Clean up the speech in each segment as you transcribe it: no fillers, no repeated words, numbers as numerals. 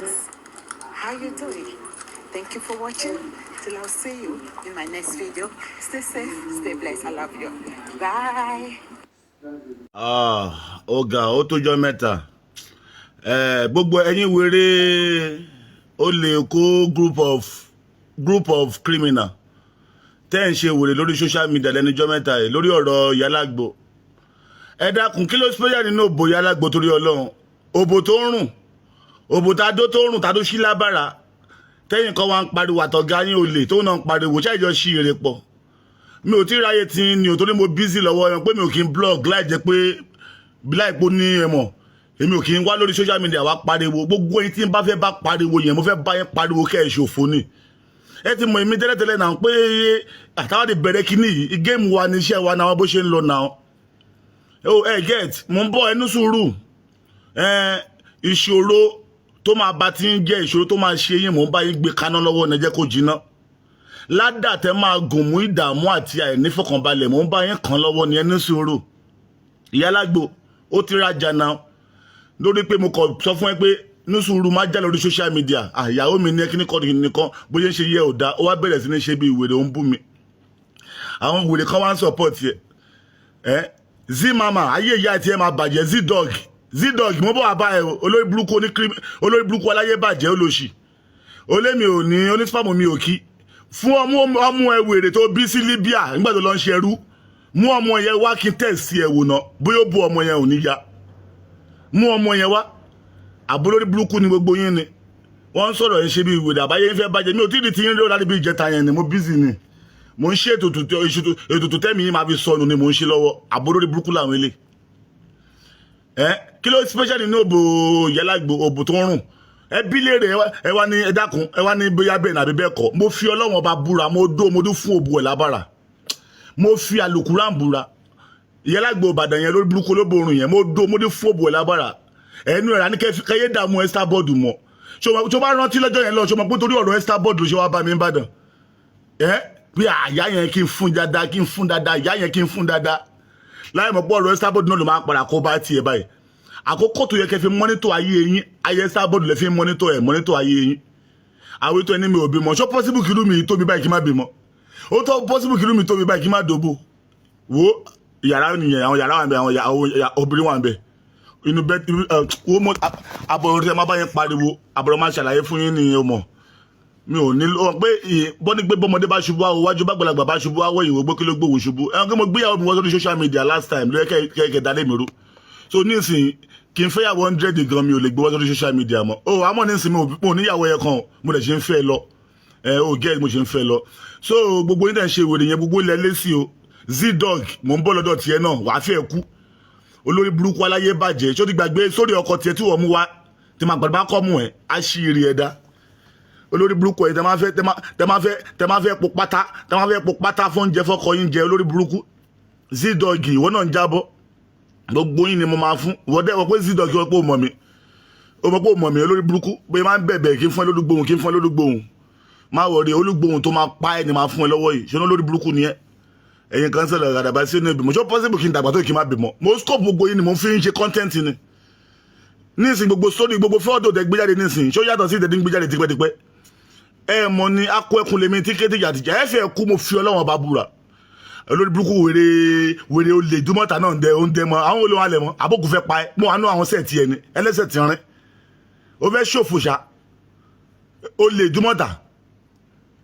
friends. How you doing? Thank you for watching. Till I'll see you in my next video. Stay safe, stay blessed. I love you. Bye. Ọ̀gá ó tójọ́ mẹ́ta. Gbogbo ẹ̀yin wèrè ó lè kó group of criminal. Tẹ́ ń ṣe wèrè lórí social media lẹ́nujọ́ mẹ́ta yìí lórí ọ̀rọ̀ Yálàgbò. Ẹ dákun kí ló special nínú òbò Yálàgbò torí Ọlọ́run. Òbò tó ń rùn. Òbò tádó tó ń rùn tádó sí lábàrà. Tẹ́yìn kan wá ń pariwo àtọ̀gá yín olè tó náà ń pariwo ṣáìjọ sí èrè pọ̀. Mi ò tí ráyè tí ni ò torí mo busy lọ́wọ́ yẹn pé mi ò kí ń blog láì jẹ́ pé láìpò ní ẹ̀mọ̀. Èmi ò kí ń wá lórí social media wá pariwo gbogbo ẹ̀yin tí ń bá fẹ́ bá pariwo yẹn mo fẹ́ bá yẹn pariwo kẹ́ ẹ̀ ṣòfò ni. Ẹ ti mọ̀ èmi tẹ́lẹ̀tẹ́lẹ̀ náà pé àtàwọn ti bẹ̀rẹ̀ kíní yìí géèmù wa ní iṣẹ́ wa náà bó ṣe ń lọ náà. Get mo ń bọ̀ ẹnu sùúrù. Ìṣòro tó máa bá ti ń jẹ́ ìṣòro tó máa ṣe yín mò ń bá yín gbé kaná lọ́wọ́ ní ẹ jẹ́ kó jiná. Ládà tẹ́ máa gùn mú ìdààmú àti àìnífọ̀kànbalẹ̀ mò ń bá yín kàn lọ́wọ́ ní ẹni sùúrù. Yálàgbò ó ti rajà náà lórí pé mo kàn sọ fún ẹ pé ní sùúrù má jà lórí social media ìyàwó mi ní kíní kan nìkan bóyá ń ṣe yẹ ò dá ó wá bẹ̀rẹ̀ sí ní ṣe bí ìwèrè ó ń bú mi. Àwọn wèrè kan wá ń support yẹ Zimama ayé ìyá àti ẹ máa bàjẹ́ Zdog mo bọ̀ wá bá ẹ olórí burúkú aláyé bàjẹ́ olóṣì olémi ò ní onífàmù mi ò kí fún ọmọ ẹ wèrè tó bí sí Libya nígbà tó lọ ń ṣerú mú ọmọ yẹn wá kí n tẹ̀sí ẹ̀ wò ná bóyá ó bu ọmọ yẹn ò ní ya mú ọmọ yẹn wá àbúlórí burúkú ni gbogbo yín ni wọ́n ń sọ̀rọ̀ yẹn ṣe bí ìwèrè àbáyé ń fẹ́ bàjẹ́ mi ò tí ì di ti yín lórí láti bí ìjẹta yẹn ni mo busy ni mo ń ṣe ètùtù tẹ́mi yín máa fi sọnù ni mo ń ṣe lọ́wọ́ àbúlórí burúkú làwọn ilé kí ló special nínú òbò Yálàgbò òbò tó ń rùn ẹbí léèrè ẹ wá ní ẹ dákun ẹ wá ní bóyá bẹ́ẹ̀ nàbí bẹ́ẹ̀ kọ́ mo fi Ọlọ́run ọba búra mo dún fún òbò ẹ̀ lábàrà mo fi àlùkùrán búra Yálàgbò Ìbàdàn yẹn lórí burúkú ló borun yẹn mo dún fún òbò ẹ̀ lábàrà ẹnu ẹ̀ rání kẹyẹ dààmú Esther board mọ́ ṣé o bá rántí lọ́jọ́ yẹn lọ ṣé o mọ̀ pé torí ọ̀rọ̀ Esther board ló ṣe wá bá mi ń bàdàn pé àyà yẹn kí n fún dáadáa ìyá yẹn kí n fún dáadáa láì mọ̀ pé ọ̀rọ̀ Esther board náà ló máa padà kó bá tiẹ̀ báyìí àkókò tó yẹ kẹ́ fi mọ́nítọ̀ ayé yín ayé Esther board lè fi mọ́nítọ̀ ayé yín àwọn ètò ẹni mi ò bímọ ṣó possible kí ló mi tóbi báyìí kí má bímọ ó tó possible kí ló mi tóbi báyìí kí má dòbò wo yàrá nìyẹn àwọn yàrá wà ń bẹ àwọn obìnrin wà ń bẹ inú bẹ wo mo àbọ̀rọ̀ tí ẹ má bá yẹn pariwo àbọ̀rọ̀ máa ṣàlàyé fún yín nìyẹn o mọ̀ mi ò ní lọ pé bọ́ni gbé bọ́mọdé bá ṣubú àwọn iwájú bá gbàlagbà bá ṣubú àwọn ìwé gbó kí ló gbòwò ṣubú ẹ̀wọ̀n kí mo gbéyàwó mi wọ́n sórí social media last time ló yẹ kẹ́ dálé mi rú so nísìnyí kí n fẹ́ yàwó 100 gan mi ò lè gbé wọ́n sórí social media mọ́ o àmọ́ nísìnyí mo níyàwó yẹn kan mo dẹ̀ ṣe ń fẹ́ lọ gẹ́ẹ̀ mo ṣe ń fẹ́ lọ so gbogbo yín dẹ̀ ń ṣe ìwèrè yẹn gbogbo ilẹ̀ lẹ́sì o Zdog mo ń bọ̀ lọ́dọ̀ tiẹ̀ náà wàá fẹ́ kú olórí burúkú aláyé bàjẹ́ ṣó ti gbàgbé sórí ọkọ̀ tiẹ̀ tí wọ́n mú wá tí màá gbàdúrà kọ́ mú ẹ̀ á ṣí rí ẹ̀dá olórí burúkú ẹ̀ tẹ́ máa fẹ́ po pátá fún oúnjẹ fọ́kọ yín jẹ olórí burúkú Zdog ìwọ náà ń jábọ́ gbogbo yín ni mo máa fún ìwọ dẹ́wọ̀ pé Zdog wọ́n pé ó mọ̀ mi olórí burúkú pé máa ń bẹ̀bẹ̀ kí n fún ẹ lólúgbòhùn máa wọ̀ rí olúgbòhùn tó máa pa ẹ̀ ni máa fún ẹ lọ́wọ́ yìí ṣé olórí burúkú ni ẹ ẹ̀yin kan sọ̀rọ̀ àdàbà sí inú ìbímọ ṣó possible kí n dàgbà tó kí n má bímọ mo scope gbogbo yín ni mo fi ń ṣe content ni nísìn gbogbo story gbogbo fọ́ọ̀dọ̀ tẹ gbé jáde nísìn ṣó yàtọ̀ sí ìtẹ̀dí gbé jáde tipẹ́tipẹ́ ẹ mọ ni akọ ẹkùn lèmi tí kéde jàdìjà ẹ fẹ́ kú mo fi Ọlọ́run bá búra olórí burúkú wèrè olè dúmọ̀tà náà ń dẹ mọ àwọn olóhùn alẹ̀ mọ́ àbókù fẹ́ pa ẹ mọ́ àánú àwọn sẹ́ẹ̀tì ẹni ẹlẹ́sẹ̀ ti rìn ó fẹ́ ṣòfò ṣá olè dúmọ̀tà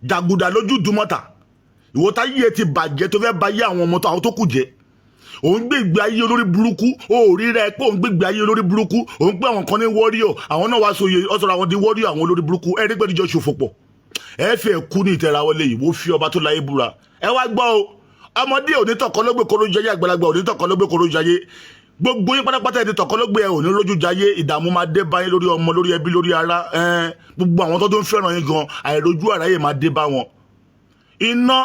jàgùdà lójú dúmọ̀tà ìwọ táyé ẹ ti bàjẹ́ tó fẹ́ báyé àwọn ọmọ tó àwọn tó kù jẹ́ òun gbégbé ayé olórí burúkú ó rí rẹ pé òun gbégbé ayé olórí burúkú òun pé àwọn kan ní warrior àwọn náà wá sóye ọ̀sọ̀rọ̀ àwọn di warrior àwọn olórí burúkú ẹ rí pé ìjọ ṣòfò pọ̀ ẹ fẹ́ kú ní ìtẹ̀ra wọlé yìí wọ́n fi ọba tó láyé búra ẹ wá gbọ́ o ọmọdé onítọ̀kọ́ ló gbé kóró jayé àgbàlagbà onítọ̀kọ́ ló gbé kóró jayé gbogbo yín pátápátá ẹni tọ̀kọ́ ló gbé ẹ òní lójú jayé ìdààmú máa dé bá yín lórí ọmọ lórí ẹbí lórí ara gbogbo àwọn tó ń fẹ́ràn yín gan àìrójú àráyè máa dé bá wọn iná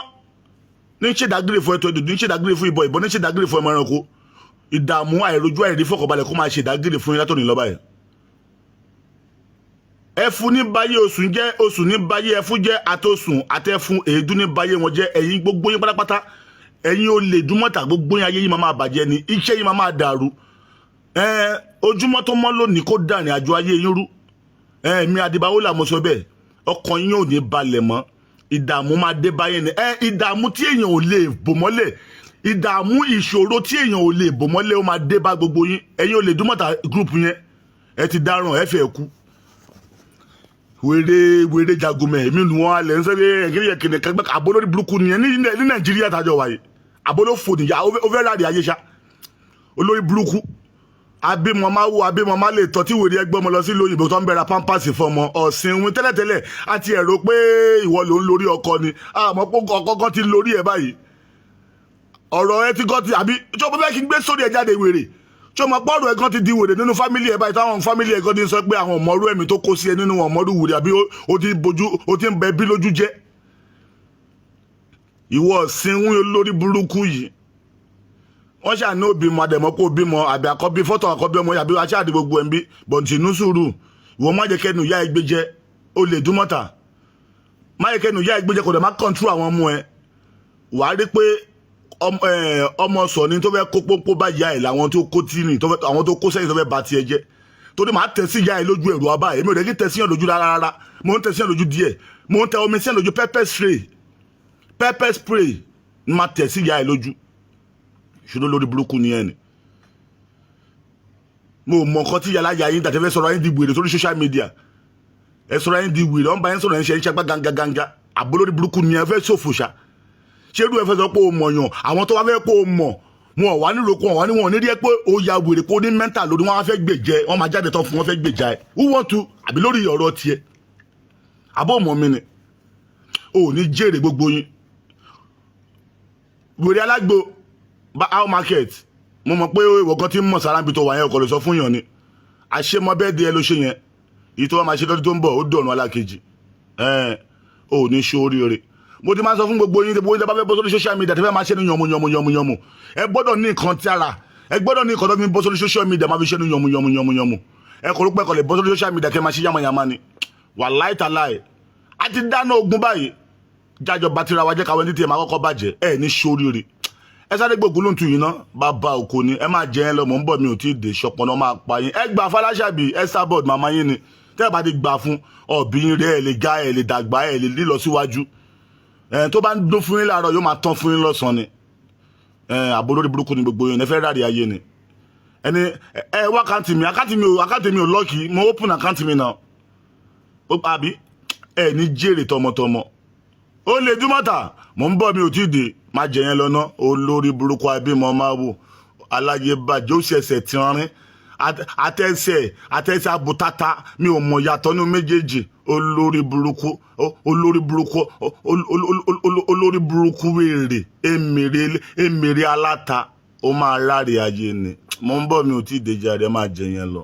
ní ṣèdágìrì fún ẹtọ́ ìdùnnú ní ṣèdágìrì fún ìbọn ní ṣèdágìrì fún ẹmọ ẹranko ìdààmú àìrójú àìrí fọkànbalẹ̀ kó máa ṣèdágìrì fún yín látòní lọ́ba yẹn. ẹfun ní báyé oṣù jẹ́ oṣù ní báyé ẹfun jẹ́ àtòsùn àtẹfun èédú ní báyé wọn jẹ́ ẹ̀yin gbogbo yín pátápátá ẹ̀yin olè dúmọ̀tà gbogbo yín ayé yín máa bàjẹ́ ni iṣẹ́ yín máa dàrú ojúmọ́ tó mọ́ lónìí kó dàrin àjọ ayé yín rú mi Adébáwò là mo sọ bẹ́ẹ̀ ọkàn yín ò ní balẹ̀ mọ́ ìdààmú máa dé báyẹn ni ìdààmú tí èèyàn ò lè bò mọ́lẹ̀ ìdààmú ìṣòro tí èèyàn ò lè bò mọ́lẹ̀ ó máa dé bá gbogbo yín ẹ̀yin ò lè Ìdúmọ̀tà group yẹn ẹ ti dáràn ẹ fẹ́ kú wèrè jagomẹ èmi nu wọn alẹ nsẹlẹ ẹgbẹ kìnìún kẹgbẹ àbólórí burúkú nìyẹn ní Nàìjíríà tàjọ wáyé àbólófò nìyà ó fẹ́ ráàdì ayé ṣá olórí burúkú abímọ lè tọ́ tí wèrè ẹgbẹ́ ọmọ lọ sí lóyìnbó tó ń bẹ̀rẹ̀ pampasì fọmọ ọ̀sìn wí tẹ́lẹ̀tẹ́lẹ̀ àti ẹ̀rọ pé ìwọ ló ń lórí ọkọ ni àmọ́ pé ọkọ kan ti lórí ẹ̀ báyìí ọ̀rọ̀ ẹ ti gọ́ ti àbí tí o bá fẹ́ kí n gbé sórí ẹ̀ jáde wèrè tí o mọ̀ pé ọ̀rọ̀ ẹ̀ kan ti di wèrè nínú fámìlì ẹ̀ báyìí táwọn fámìlì ẹ̀ kan ti sọ pé àwọn ọmọọrú ẹ̀mí tó kó sí ẹ nínú wọn ọmọọrú wèrè àbí o ti ń bẹ bí lójú jẹ́ ìwọ ọ̀sìn wí olórí burúkú yìí wọ́n ṣàní òbímọ àdẹ̀mọ́ kó bímọ àbí àkọ́bí fọ́tò àkọ́bí ọmọ àbí aṣáàdì gbogbo ẹ̀mí bọ̀ǹtì ní sùúrù ìwọ má jẹ́ kẹ́nu ìyá ẹgbẹ́ jẹ́ ó lè Ìdúmọ̀tà má jẹ́ kẹ́nu ìyá ẹgbẹ́ jẹ́ kò dẹ̀ má kọ́ńtúrò àwọn ọmọ ẹ̀ wàá rí pé ọmọ sọ̀ni tó fẹ́ kó pọ́npọ́ bá ìyá ẹ̀ làwọn tó kó tí ní àwọn tó kó sẹ́yìn tó fẹ́ ba tiẹ̀ jẹ́ torí màá tẹ̀ sí ìyá ẹ̀ lójú ẹ̀rù ọba èmi ò rẹ̀ kí tẹ̀ sí yàn lójú rárá mo ń tẹ̀ sí yàn lójú díẹ̀ mo ń tẹ omi sí yàn lójú pepper spray ni máa tẹ̀ sí ìyá ẹ̀ lójú ṣùgbọ́n lórí burúkú ni ẹni mo mọ nǹkan tí yàrá yà yín dàtẹ́ fẹ́ sọ̀rọ̀ yín di wèrè sórí social media ẹ sọ̀rọ̀ yín di wèrè ọ̀n bá yín sọ̀rọ̀ yín ṣe ń ṣàgbá gangaganga àbólórí burúkú ni ẹ fẹ́ ṣòfò ṣá ṣé irú ẹ fẹ́ sọ pé o mọ̀ yàn àwọn tó wá fẹ́ pé o mọ̀ wọn ò wá nílò kó wọn wá ní wọn ò ní rí ẹ pé o ya wèrè kó ní mẹ́ńtà lórí wọn wá fẹ́ gbèjẹ wọn máa jáde tán fún wọn fẹ́ gbèjà ẹ who want to àbí lórí ọ̀rọ̀ tiẹ̀ àbọ̀ mọ̀ mi ni o ò ní jèrè gbogbo yín wèrè alágbo how market mo mọ̀ pé ìwọ kan tí ń mọ̀ sára níbi tó wà yẹn ọkọ̀ lè sọ fún yàn ni àṣemọ bẹ́ẹ̀ di ẹ ló ṣe yẹn èyí tó wá máa ṣe lọ́dún tó ń bọ̀ ó dọ̀rùn alákejì ò ní ṣe oríire mo ti máa sọ fún gbogbo yín gbogbo yín bá fẹ́ bọ́ sórí social media tẹ́ fẹ́ máa ṣe ní yànmùyànmù ẹ gbọ́dọ̀ ní nǹkan tí ara ẹ gbọ́dọ̀ ní nǹkan tó fi bọ́ sórí social media máa fi ṣe ní yànmùyànmù ẹ kò rò pé kò lè bọ́ sórí social media kẹ́ máa ṣe yàmàyàmà ni wàláì tàláì a ti dáná ogun báyìí jájọ bàtìrà wa jẹ́ káwọn ẹni tí ẹ máa kọ́kọ́ bàjẹ́ ẹ ní ṣe oríire ẹ sáré gbogbo ló ń tu yìí ná bàbá òkò ni ẹ máa jẹ ẹ lọ mọ̀ ń bọ̀ mi ò tí ì dé ṣọpọ̀nà máa pa yín ẹ gbà Fọláṣàbí Esabod màmá yín ni tẹ́ ẹ bá ti gbà fún ọ̀bí yín rẹ̀ ẹ lè ga ẹ lè dàgbà ẹ lè lílọ síwájú tó bá ń dún fún yín láàárọ̀ yóò máa tán fún yín lọ́sàn-án ni àbólórí burúkú ni gbogbo yín ẹ fẹ́ rárí ayé ni ẹni ẹ wá àkáǹtì mi ò lọ́ọ̀kì mo open àkáǹtì mi náà àbí ẹ ní jèrè tọmọtọmọ ó lè Ìdúmọ̀tà mò ń bọ̀ mi ò tí ì dé má jẹ yẹn lọ́nà olórí burúkú abímọ máa wò aláyé bàjẹ́ ó ṣẹ̀ṣẹ̀ tí wọ́n rín àtẹ̀sẹ̀ àbùtátà mi ò mọ̀ yàtọ̀ nínú méjèèjì olórí burúkú wèrè èmèrè aláta ó máa ráre ayé ni mò ń bọ̀ mi ò tí ì dé jàre má jẹ yẹn lọ.